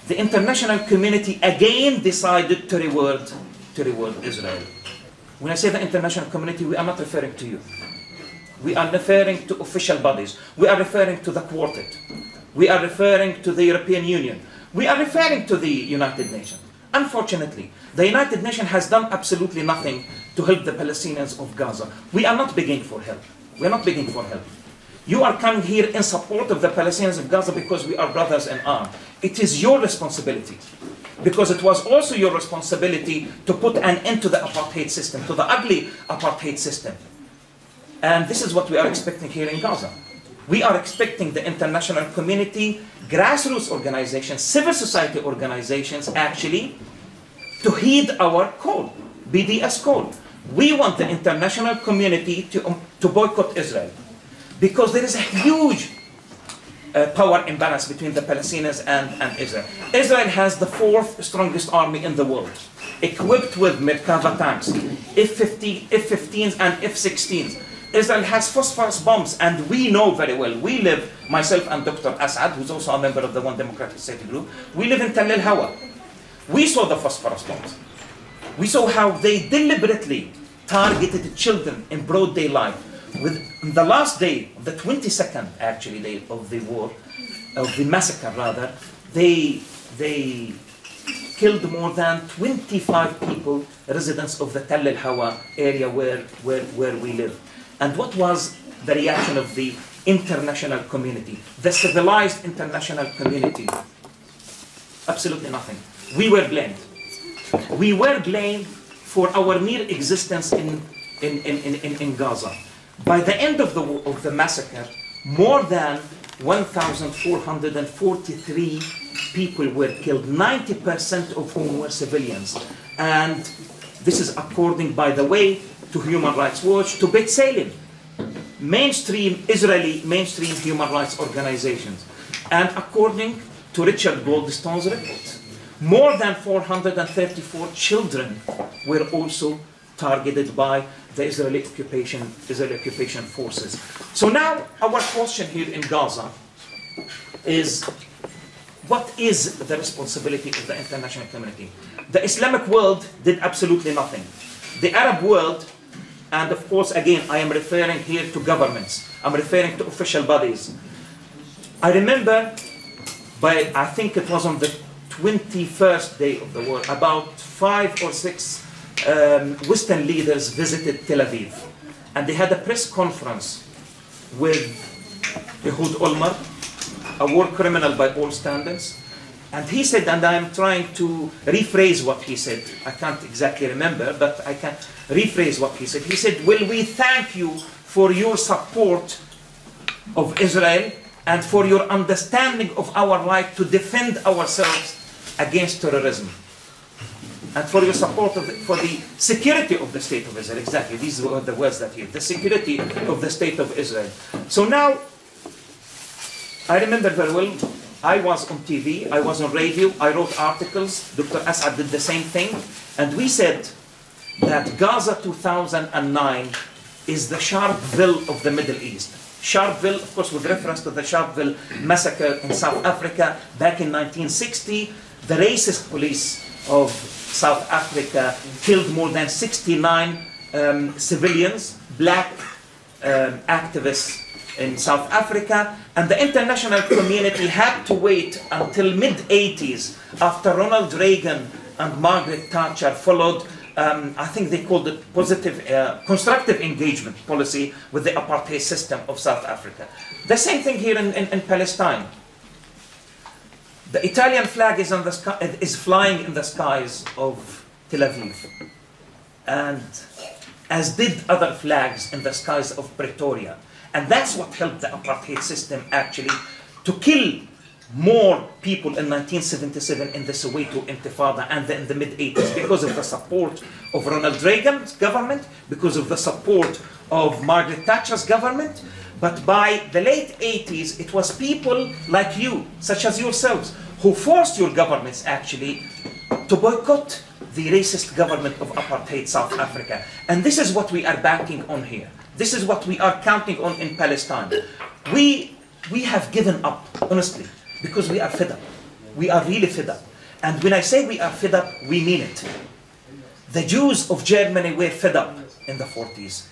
the international community again decided to reward Israel. When I say the international community, we are not referring to you. We are referring to official bodies. We are referring to the Quartet. We are referring to the European Union. We are referring to the United Nations. Unfortunately, the United Nations has done absolutely nothing to help the Palestinians of Gaza. We are not begging for help. We are not begging for help. You are coming here in support of the Palestinians of Gaza because we are brothers in arms. It is your responsibility. Because it was also your responsibility to put an end to the apartheid system, to the ugly apartheid system. And this is what we are expecting here in Gaza. We are expecting the international community, grassroots organizations, civil society organizations actually to heed our call, BDS call. We want the international community to boycott Israel because there is a huge power imbalance between the Palestinians and Israel. Israel has the fourth strongest army in the world, equipped with Merkava tanks, F-15s and F-16s. Israel has phosphorus bombs, and we know very well. We live, myself and Dr. Asad, who's also a member of the One Democratic State group, we live in Tell el-Hawa. We saw the phosphorus bombs. We saw how they deliberately targeted children in broad daylight. On the last day, the 22nd actually day of the war, of the massacre rather, they killed more than 25 people, residents of the Tell el-Hawa area where we live. And what was the reaction of the international community, the civilized international community? Absolutely nothing. We were blamed. We were blamed for our mere existence in Gaza. By the end of the massacre, more than 1,443 people were killed, 90% of whom were civilians. And this is according, by the way, to Human Rights Watch, to B'Tselem, Israeli mainstream human rights organizations. And according to Richard Goldstone's report, more than 434 children were also targeted by the Israeli occupation forces. So now our question here in Gaza is, what is the responsibility of the international community? The Islamic world did absolutely nothing. The Arab world, and of course again I am referring here to governments, I'm referring to official bodies. I remember I think it was on the 21st day of the war, about 5 or 6 Western leaders visited Tel Aviv, and they had a press conference with Ehud Olmert, a war criminal by all standards, and he said, and I'm trying to rephrase what he said, I can't exactly remember, but I can rephrase what he said. He said, "Will we thank you for your support of Israel and for your understanding of our right to defend ourselves against terrorism, and for your support for the security of the state of Israel." Exactly, these were the words that he used, the security of the state of Israel. So now, I remember very well, I was on TV, I was on radio, I wrote articles, Dr. Asad did the same thing, and we said that Gaza 2009 is the Sharpeville of the Middle East. Sharpeville, of course, with reference to the Sharpeville massacre in South Africa back in 1960, the racist police of South Africa killed more than 69 civilians, black activists in South Africa, and the international community had to wait until mid-80s after Ronald Reagan and Margaret Thatcher followed, I think they called it constructive engagement policy with the apartheid system of South Africa. The same thing here in Palestine. The Italian flag is flying in the skies of Tel Aviv, and as did other flags in the skies of Pretoria. And that's what helped the apartheid system actually to kill more people in 1977 in the Soweto Intifada and in the mid-80s, because of the support of Ronald Reagan's government, because of the support of Margaret Thatcher's government. But by the late 80s, it was people like you, such as yourselves, who forced your governments actually to boycott the racist government of apartheid South Africa. And this is what we are banking on here. This is what we are counting on in Palestine. We have given up, honestly, because we are fed up. We are really fed up. And when I say we are fed up, we mean it. The Jews of Germany were fed up in the 40s.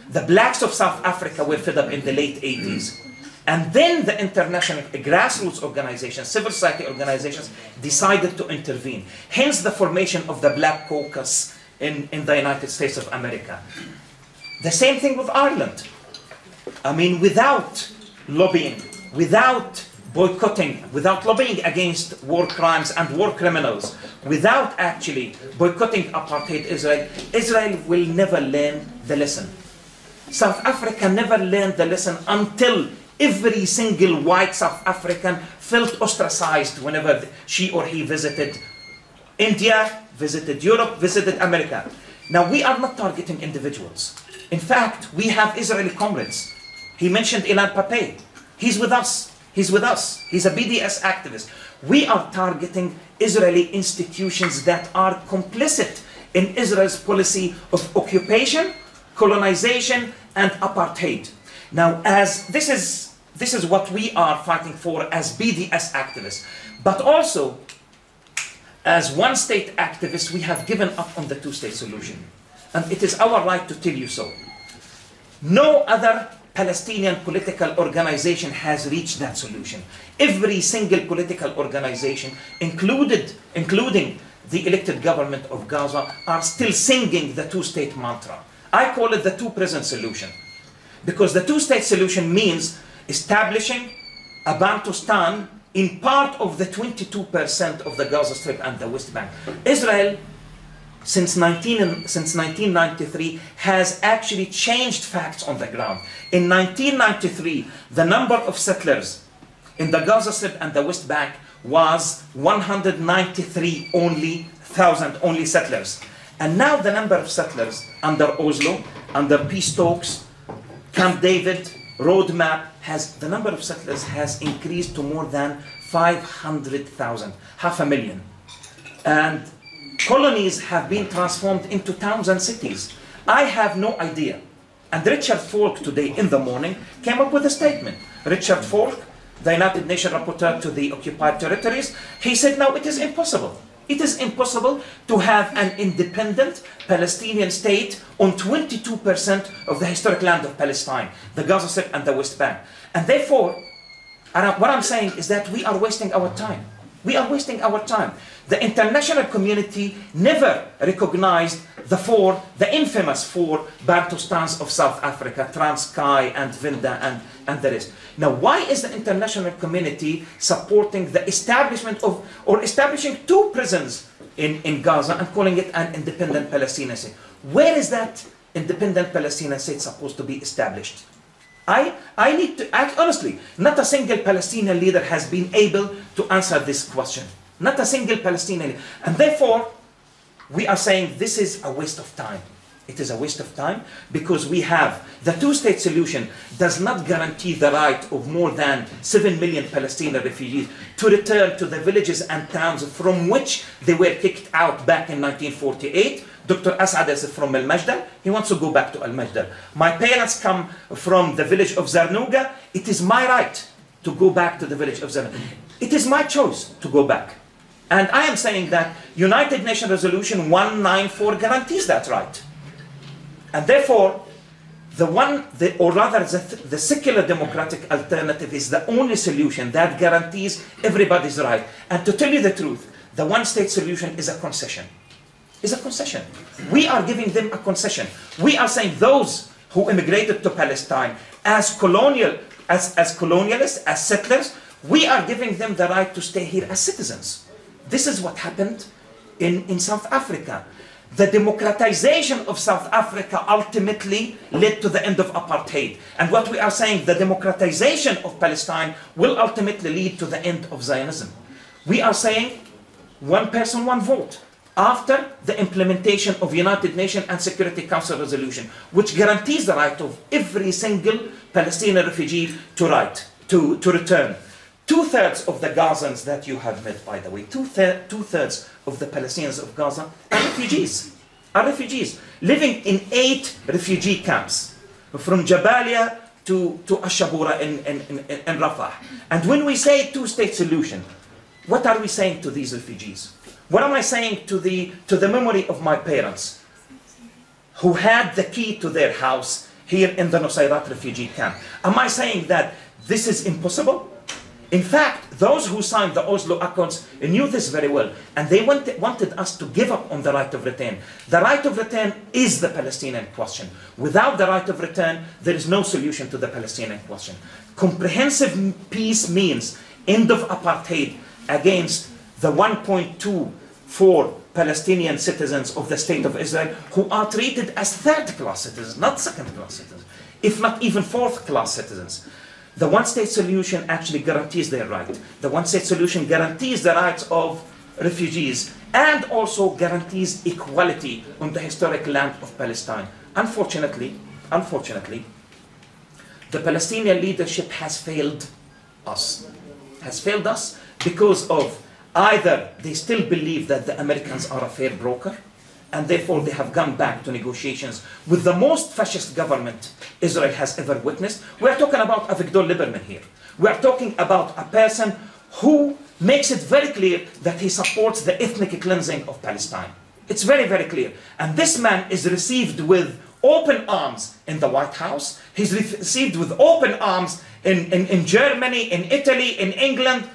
The blacks of South Africa were fed up in the late 80s. And then the international grassroots organizations, civil society organizations, decided to intervene. Hence the formation of the Black Caucus in the United States of America. The same thing with Ireland. I mean, without lobbying, without boycotting, without lobbying against war crimes and war criminals, without actually boycotting apartheid Israel, Israel will never learn the lesson. South Africa never learned the lesson until every single white South African felt ostracized whenever she or he visited India, visited Europe, visited America. Now, we are not targeting individuals. In fact, we have Israeli comrades. He mentioned Ilan Pape. He's with us. He's with us. He's a BDS activist. We are targeting Israeli institutions that are complicit in Israel's policy of occupation, colonization, and apartheid. Now, as this is what we are fighting for as BDS activists, but also as one-state activists, we have given up on the two-state solution. And it is our right to tell you so. No other Palestinian political organization has reached that solution. Every single political organization, including the elected government of Gaza, are still singing the two-state mantra. I call it the two-prison solution. Because the two-state solution means establishing a Bantustan in part of the 22% of the Gaza Strip and the West Bank. Israel, since 1993, has actually changed facts on the ground. In 1993, the number of settlers in the Gaza Strip and the West Bank was 193 only settlers. And now the number of settlers under Oslo, under peace talks, Camp David, roadmap, the number of settlers has increased to more than 500,000, 500,000. And colonies have been transformed into towns and cities. I have no idea. And Richard Falk today in the morning came up with a statement. Richard Falk, the United Nations rapporteur to the occupied territories, he said, no, it is impossible. It is impossible to have an independent Palestinian state on 22% of the historic land of Palestine, the Gaza Strip and the West Bank. And therefore, what I'm saying is that we are wasting our time. We are wasting our time. The international community never recognized the infamous four Bantustans of South Africa, Transkei and Vinda and the rest. Now, why is the international community supporting the establishment of, or establishing two prisons in Gaza and calling it an independent Palestinian state? Where is that independent Palestinian state supposed to be established? I need to act honestly. Not a single Palestinian leader has been able to answer this question. Not a single Palestinian leader. And therefore, we are saying this is a waste of time. It is a waste of time because we have the two-state solution does not guarantee the right of more than 7 million Palestinian refugees to return to the villages and towns from which they were kicked out back in 1948. Dr. Asad is from Al-Majdal. He wants to go back to Al-Majdal. My parents come from the village of Zarnuga. It is my right to go back to the village of Zarnuga. It is my choice to go back. And I am saying that United Nations Resolution 194 guarantees that right. And therefore, the secular democratic alternative is the only solution that guarantees everybody's right. And to tell you the truth, the one-state solution is a concession. Is a concession. We are giving them a concession. We are saying those who immigrated to Palestine as colonialists, as settlers, we are giving them the right to stay here as citizens. This is what happened in South Africa. The democratization of South Africa ultimately led to the end of apartheid. And what we are saying, the democratization of Palestine will ultimately lead to the end of Zionism. We are saying one person, one vote. After the implementation of United Nations and Security Council resolution, which guarantees the right of every single Palestinian refugee to return. Two-thirds of the Gazans that you have met, by the way, two-thirds of the Palestinians of Gaza are refugees, living in 8 refugee camps, from Jabalia to Ash-Shabura in Rafah. And when we say two-state solution, what are we saying to these refugees? What am I saying to the memory of my parents who had the key to their house here in the Nusayrat refugee camp? Am I saying that this is impossible? In fact, those who signed the Oslo Accords knew this very well, and they wanted us to give up on the right of return. The right of return is the Palestinian question. Without the right of return, there is no solution to the Palestinian question. Comprehensive peace means end of apartheid against the 1.24 Palestinian citizens of the State of Israel who are treated as third-class citizens, not second-class citizens, if not even fourth-class citizens. The one-state solution actually guarantees their right. The one-state solution guarantees the rights of refugees and also guarantees equality on the historic land of Palestine. Unfortunately, the Palestinian leadership has failed us. Has failed us because of either they still believe that the Americans are a fair broker, and therefore they have gone back to negotiations with the most fascist government Israel has ever witnessed. We are talking about Avigdor Lieberman here. We are talking about a person who makes it very clear that he supports the ethnic cleansing of Palestine. It's very, very clear. And this man is received with open arms in the White House. He's received with open arms in Germany, in Italy, in England.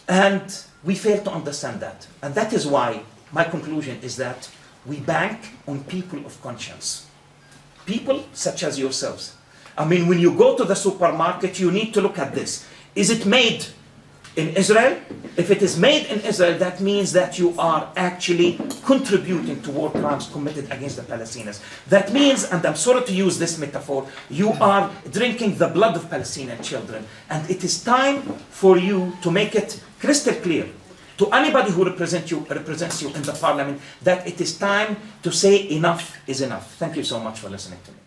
And we fail to understand that. And that is why my conclusion is that we bank on people of conscience. People such as yourselves. I mean, when you go to the supermarket, you need to look at this. Is it made in Israel? If it is made in Israel, that means that you are actually contributing to war crimes committed against the Palestinians. That means, and I'm sorry to use this metaphor, you are drinking the blood of Palestinian children. And it is time for you to make it crystal clear to anybody who represents you in the parliament that it is time to say enough is enough. Thank you so much for listening to me.